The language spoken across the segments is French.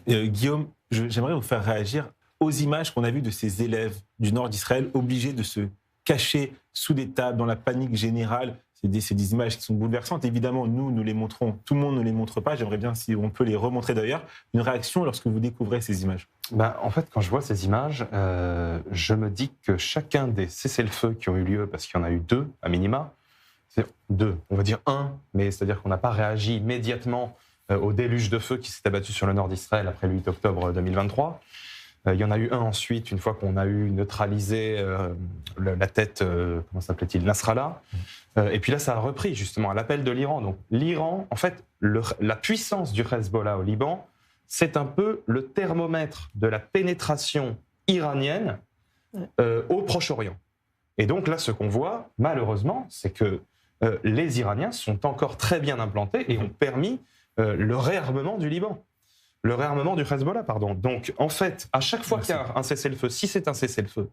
Guillaume, j'aimerais vous faire réagir aux images qu'on a vues de ces élèves du nord d'Israël obligés de se cacher sous des tables dans la panique générale. C'est des images qui sont bouleversantes. Évidemment, nous les montrons. Tout le monde ne les montre pas. J'aimerais bien, si on peut les remontrer d'ailleurs, une réaction lorsque vous découvrez ces images. En fait, quand je vois ces images, je me dis que chacun des cessez-le-feu qui ont eu lieu, parce qu'il y en a eu 2 à minima, c'est 2, on va dire 1, mais c'est-à-dire qu'on n'a pas réagi immédiatement au déluge de feu qui s'est abattu sur le nord d'Israël après le 8 octobre 2023. Il y en a eu un ensuite, une fois qu'on a eu neutralisé la tête, comment s'appelait-il, Nasrallah. Et puis là, ça a repris justement à l'appel de l'Iran. Donc l'Iran, en fait, la puissance du Hezbollah au Liban, c'est un peu le thermomètre de la pénétration iranienne au Proche-Orient. Et donc là, ce qu'on voit, malheureusement, c'est que les Iraniens sont encore très bien implantés et ont permis le réarmement du Liban. Le réarmement du Hezbollah, pardon. Donc, en fait, à chaque fois qu'il y a un cessez-le-feu, si c'est un cessez-le-feu,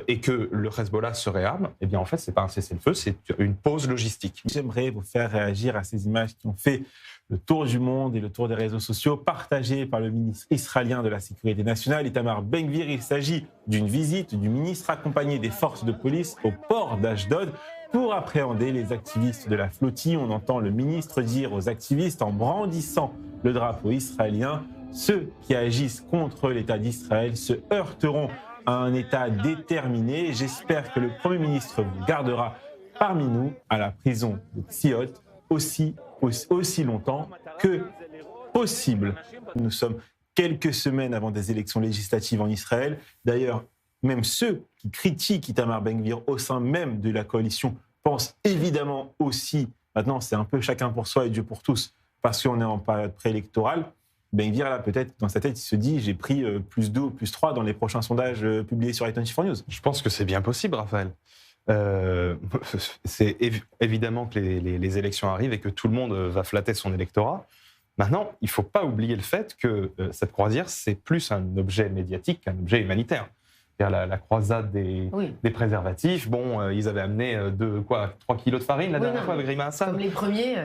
et que le Hezbollah se réarme, eh bien, en fait, c'est pas un cessez-le-feu, c'est une pause logistique. J'aimerais vous faire réagir à ces images qui ont fait le tour du monde et le tour des réseaux sociaux, partagées par le ministre israélien de la Sécurité nationale, Itamar Ben-Gvir. Il s'agit d'une visite du ministre accompagné des forces de police au port d'Ashdod pour appréhender les activistes de la flottille. On entend le ministre dire aux activistes en brandissant le drapeau israélien: ceux qui agissent contre l'État d'Israël se heurteront à un État déterminé. J'espère que le Premier ministre vous gardera parmi nous à la prison de Tsiot aussi longtemps que possible. Nous sommes quelques semaines avant des élections législatives en Israël. D'ailleurs, même ceux qui critiquent Itamar Ben-Gvir au sein même de la coalition pensent évidemment aussi, maintenant c'est un peu chacun pour soi et Dieu pour tous, parce qu'on est en période préélectorale. Ben-Gvir, là, peut-être, dans sa tête, il se dit, j'ai pris plus 2 ou plus 3 dans les prochains sondages publiés sur i24 News. Je pense que c'est bien possible, Raphaël. C'est évidemment que les élections arrivent et que tout le monde va flatter son électorat. Maintenant, il ne faut pas oublier le fait que cette croisière, c'est plus un objet médiatique qu'un objet humanitaire. La croisade des préservatifs, ils avaient amené 3 kilos de farine la dernière fois avec Rima Hassan. Comme les premiers,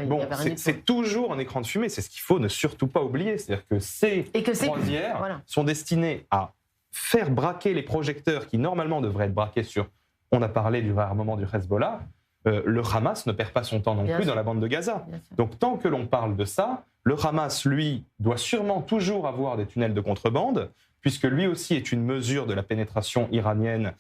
c'est toujours un écran de fumée, c'est ce qu'il faut ne surtout pas oublier. C'est-à-dire que ces croisières sont destinées à faire braquer les projecteurs qui normalement devraient être braqués sur, on a parlé du réarmement du Hezbollah, le Hamas ne perd pas son temps non plus dans la bande de Gaza. Donc tant que l'on parle de ça, le Hamas, lui, doit sûrement toujours avoir des tunnels de contrebande, puisque lui aussi est une mesure de la pénétration iranienne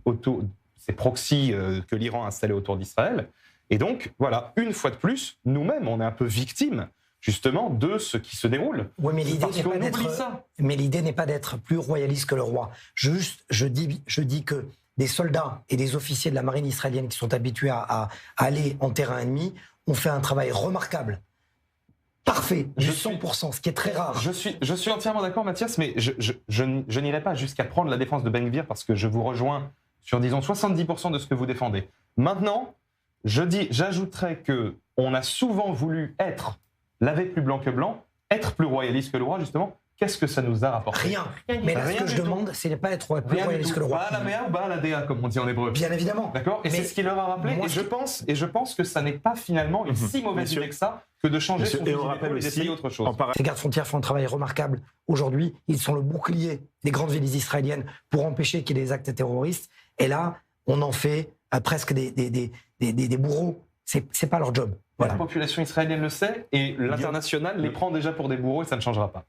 autour ces proxys que l'Iran a installés autour d'Israël. Et donc, voilà, une fois de plus, nous-mêmes, on est un peu victimes, justement, de ce qui se déroule. Oui, mais l'idée n'est pas d'être plus royaliste que le roi. Je dis que des soldats et des officiers de la marine israélienne qui sont habitués à aller en terrain ennemi ont fait un travail remarquable. Parfait, du 100%, ce qui est très rare. Je suis entièrement d'accord, Mathias, mais je n'irai pas jusqu'à prendre la défense de Ben-Gvir parce que je vous rejoins sur, disons, 70% de ce que vous défendez. Maintenant, j'ajouterais qu'on a souvent voulu être lavé plus blanc que blanc, être plus royaliste que le roi, justement. Qu'est-ce que ça nous a rapporté ? Rien. Mais là, ce que je demande, c'est de ne pas être plus royaliste que le roi. Ba la mea ou ba la dea, comme on dit en hébreu. Bien évidemment. D'accord ? Et c'est ce qu'il leur a rappelé. Et je pense que ça n'est pas finalement une si mauvaise idée que ça, que de changer son fusil d'épaule et d'essayer autre chose. Les gardes-frontières font un travail remarquable. Aujourd'hui, ils sont le bouclier des grandes villes israéliennes pour empêcher qu'il y ait des actes terroristes. Et là, on en fait presque des bourreaux. C'est pas leur job. Voilà. La population israélienne le sait et l'international les prend déjà pour des bourreaux et ça ne changera pas.